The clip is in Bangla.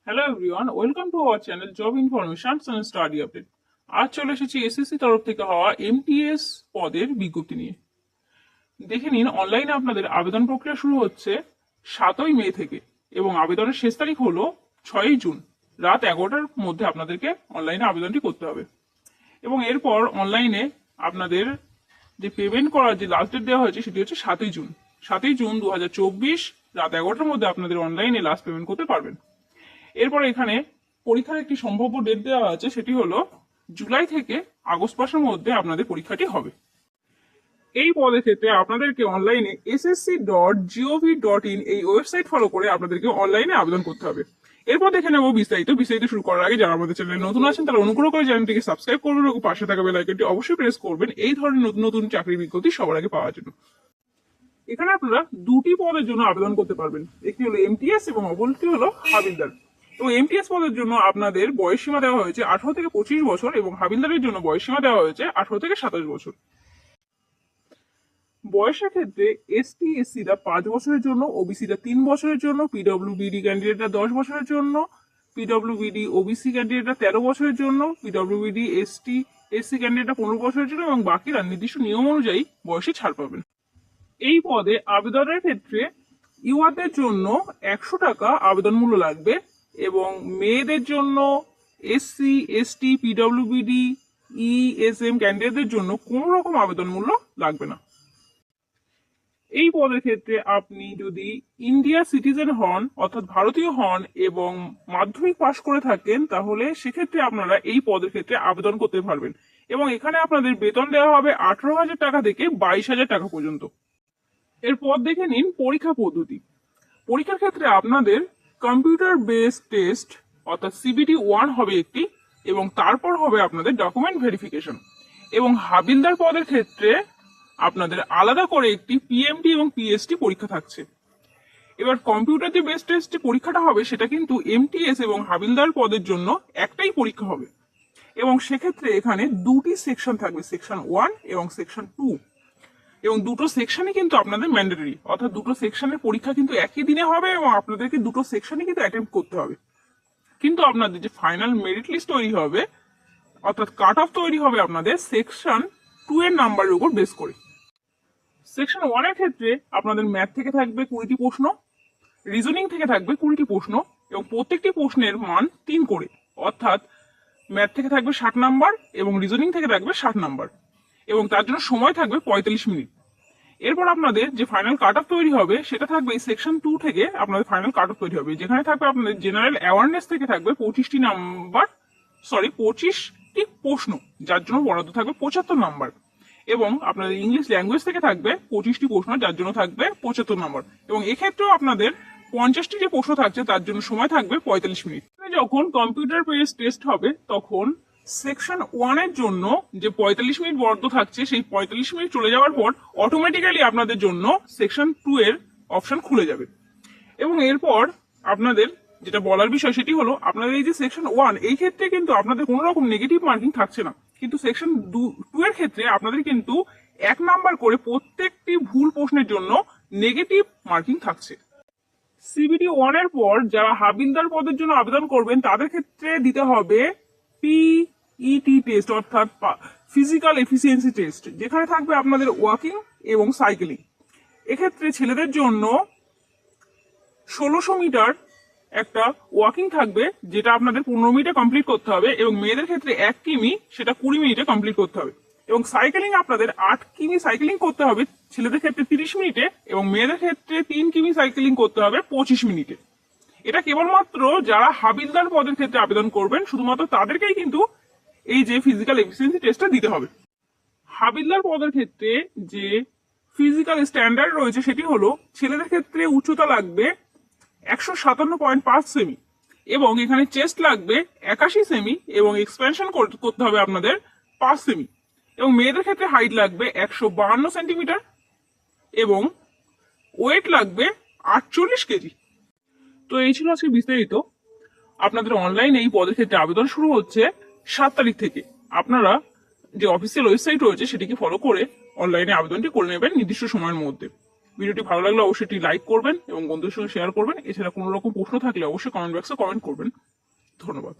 Hello everyone, welcome to our channel job information and study update. আজ চলে এসেছি এসএসসি তরফ থেকে হওয়া এমটিএস পদের বিজ্ঞপ্তি নিয়ে। দেখে নিন, অনলাইনে আপনাদের আবেদন প্রক্রিয়া শুরু হচ্ছে 7ই মে থেকে এবং আবেদনের শেষ তারিখ হলো 6ই জুন রাত 11টার মধ্যে আপনাদেরকে অনলাইনে আবেদনটি করতে হবে। এবং এরপর অনলাইনে আপনাদের যে পেমেন্ট করার যে লাস্ট ডেট দেওয়া হয়েছে সেটি হচ্ছে 7ই জুন। 7ই জুন 2024 রাত 11টার মধ্যে আপনাদের অনলাইনে লাস্ট পেমেন্ট করতে পারবেন। এরপর এখানে পরীক্ষার একটি সম্ভাব্য ডেট দেওয়া আছে, সেটি হলো জুলাই থেকে আগস্ট মাসের মধ্যে আপনাদের পরীক্ষাটি হবে। এই পদের ক্ষেত্রে আপনাদেরকে অনলাইনে ssc.gov.in এই ওয়েবসাইট ফলো করে আপনাদেরকে অনলাইনে আবেদন করতে হবে। এরপর দেখে নেবো বিস্তারিত শুরু করার আগে যারা আমাদের চ্যানেলে নতুন আছেন তারা অনুগ্রহ করে চ্যানেলটিকে সাবস্ক্রাইব করবেন এবং পাশে থাকা বেল আইকনটি অবশ্যই প্রেস করবেন এই ধরনের নতুন নতুন চাকরির বিজ্ঞপ্তি সবার আগে পাওয়ার জন্য। এখানে আপনারা দুটি পদের জন্য আবেদন করতে পারবেন, একটি হলো এমটিএস এবং অপরটি হলো হাবিলদার। তো এমটিএস পদের জন্য আপনাদের বয়স সীমা দেওয়া হয়েছে 18 থেকে 25 বছর এবং হাবিলদারের জন্য বয়স সীমা দেওয়া হয়েছে 18 থেকে 27 বছর। বয়সের ক্ষেত্রে এসটি এসসিরা 5 বছরের জন্য, ওবিসিরা 3 বছরের জন্য, পিডব্লিউবিডি ক্যান্ডিডেটরা 10 বছরের জন্য, পিডব্লিউবিডি ওবিসি ক্যান্ডিডেটরা 13 বছরের জন্য, পিডব্লিউবিডি এসটি এসসি ক্যান্ডিডেটরা 15 বছরের জন্য এবং বাকিরা নির্দিষ্ট নিয়ম অনুযায়ী বয়সে ছাড় পাবেন। এই পদে আবেদনের ক্ষেত্রে ইউআরদের জন্য 100 টাকা আবেদন মূল্য লাগবে এবং মেয়েদের জন্য এসসি এসটি পিডব্লিউবিডি ইএসএম ক্যান্ডিডেটদের জন্য কোনো রকম আবেদন মূল্য লাগবে না। এই পদের ক্ষেত্রে আপনি যদি ইন্ডিয়া সিটিজেন হন অর্থাৎ ভারতীয় হন এবং মাধ্যমিক পাশ করে থাকেন তাহলে সেক্ষেত্রে আপনারা এই পদের ক্ষেত্রে আবেদন করতে পারবেন এবং এখানে আপনাদের বেতন দেওয়া হবে 18,000 টাকা থেকে 22,000 টাকা পর্যন্ত। এরপর দেখে নিন পরীক্ষা পদ্ধতি। পরীক্ষার ক্ষেত্রে আপনাদের কম্পিউটার বেসড টেস্ট অর্থাৎ CBT-1 হবে একটি এবং তারপর হবে আপনাদের ডকুমেন্ট ভেরিফিকেশন। এবং হাবিলদার পদের ক্ষেত্রে আপনাদের আলাদা করে একটি PMT এবং PST পরীক্ষা থাকছে। এবার কম্পিউটার যে বেসড টেস্ট পরীক্ষাটা হবে সেটা কিন্তু এমটিএস এবং হাবিলদার পদের জন্য একটাই পরীক্ষা হবে এবং সেক্ষেত্রে এখানে দুটি সেকশন থাকবে, সেকশন 1 এবং সেকশন 2 এবং দুটো সেকশনই কিন্তু আপনাদের ম্যান্ডেটরি, অর্থাৎ দুটো সেকশনের পরীক্ষা কিন্তু একই দিনে হবে এবং আপনাদেরকে দুটো সেকশনই কিন্তু অ্যাটেম্প করতে হবে। কিন্তু আপনাদের যে ফাইনাল মেরিট লিস্ট তৈরি হবে অর্থাৎ কাট অফ তৈরি হবে আপনাদের সেকশন 2 এর নাম্বারের উপর বেস করে। সেকশন 1 এর ক্ষেত্রে আপনাদের ম্যাথ থেকে থাকবে 20টি প্রশ্ন, রিজনিং থেকে থাকবে 20টি প্রশ্ন এবং প্রত্যেকটি প্রশ্নের মান 3 করে, অর্থাৎ ম্যাথ থেকে থাকবে 60 নাম্বার এবং রিজনিং থেকে থাকবে 60 নাম্বার এবং তার জন্য সময় থাকবে 45 মিনিট। এরপর আপনাদের যে ফাইনাল কাট অফ তৈরি হবে সেটা থাকবে এই সেকশন 2 থেকে আপনাদের ফাইনাল কাট অফ তৈরি হবে, যেখানে থাকবে আপনাদের জেনারেল অ্যাওয়ারনেস থেকে থাকবে 25টি প্রশ্ন যার জন্য বরাদ্দ থাকবে 75 নাম্বার এবং আপনাদের ইংলিশ ল্যাঙ্গুয়েজ থেকে থাকবে 25টি প্রশ্ন যার জন্য থাকবে 75 নাম্বার এবং এক্ষেত্রেও আপনাদের 50টি যে প্রশ্ন থাকছে তার জন্য সময় থাকবে 45 মিনিট। যখন কম্পিউটার বেসড টেস্ট হবে তখন সেকশন 1 এর জন্য যে 45 মিনিট বরাদ্দ থাকছে সেই 45 মিনিট চলে যাওয়ার পর অটোমেটিক্যালি আপনাদের জন্য সেকশন 2 এর অপশন খুলে যাবে এবং এরপর আপনাদের যেটা বলার বিষয় সেটি হলো আপনাদের এই যে সেকশন 1 এই ক্ষেত্রে কিন্তু আপনাদের কোনো রকম নেগেটিভ মার্কিং থাকছে না, কিন্তু সেকশন 2 এর ক্ষেত্রে আপনাদের কিন্তু 1 নাম্বার করে প্রত্যেকটি ভুল প্রশ্নের জন্য নেগেটিভ মার্কিং থাকছে। CBT-1 এর পর যারা হাবিলদার পদের জন্য আবেদন করবেন তাদের ক্ষেত্রে দিতে হবে PET টেস্ট অর্থাৎ ফিজিক্যাল এফিসিয়েন্সি টেস্ট, যেখানে থাকবে আপনাদের ওয়াকিং এবং সাইকেলিং। এক্ষেত্রে ছেলেদের জন্য 1600 মিটার একটা ওয়াকিং থাকবে যেটা আপনাদের 15 মিনিটে কমপ্লিট করতে হবে এবং মেয়েদের ক্ষেত্রে 1 কিমি সেটা 20 মিনিটে কমপ্লিট করতে হবে এবং সাইকেলিং আপনাদের 8 কিমি সাইকেলিং করতে হবে ছেলেদের ক্ষেত্রে 30 মিনিটে এবং মেয়েদের ক্ষেত্রে 3 কিমি সাইকেলিং করতে হবে 25 মিনিটে। এটা কেবলমাত্র যারা হাবিলদার পদের ক্ষেত্রে আবেদন করবেন শুধুমাত্র তাদেরকেই কিন্তু এই যে ফিজিক্যাল এফিসিয়েন্সি টেস্টটা দিতে হবে। হাবিলদার পদের ক্ষেত্রে যে ফিজিক্যাল স্ট্যান্ডার্ড রয়েছে সেটি হলো ছেলেদের ক্ষেত্রে উচ্চতা লাগবে 157.5 সেমি এবং এখানে চেস্ট লাগবে 81 সেমি এবং এক্সপেনশন করতে হবে আপনাদের 5 সেমি এবং মেয়েদের ক্ষেত্রে হাইট লাগবে 152 সেন্টিমিটার এবং ওয়েট লাগবে 48 কেজি। তো এই ছিল আজকে বিস্তারিত। আপনাদের অনলাইনে এই পদের ক্ষেত্রে আবেদন শুরু হচ্ছে 7 তারিখ থেকে। আপনারা যে অফিসিয়াল ওয়েবসাইট রয়েছে সেটিকে ফলো করে অনলাইনে আবেদনটি করে নেবেন নির্দিষ্ট সময়ের মধ্যে। ভিডিওটি ভালো লাগলে অবশ্যই একটি লাইক করবেন এবং বন্ধুদের সঙ্গে শেয়ার করবেন। এছাড়া কোনো রকম প্রশ্ন থাকলে অবশ্যই কমেন্ট বক্সে কমেন্ট করবেন। ধন্যবাদ।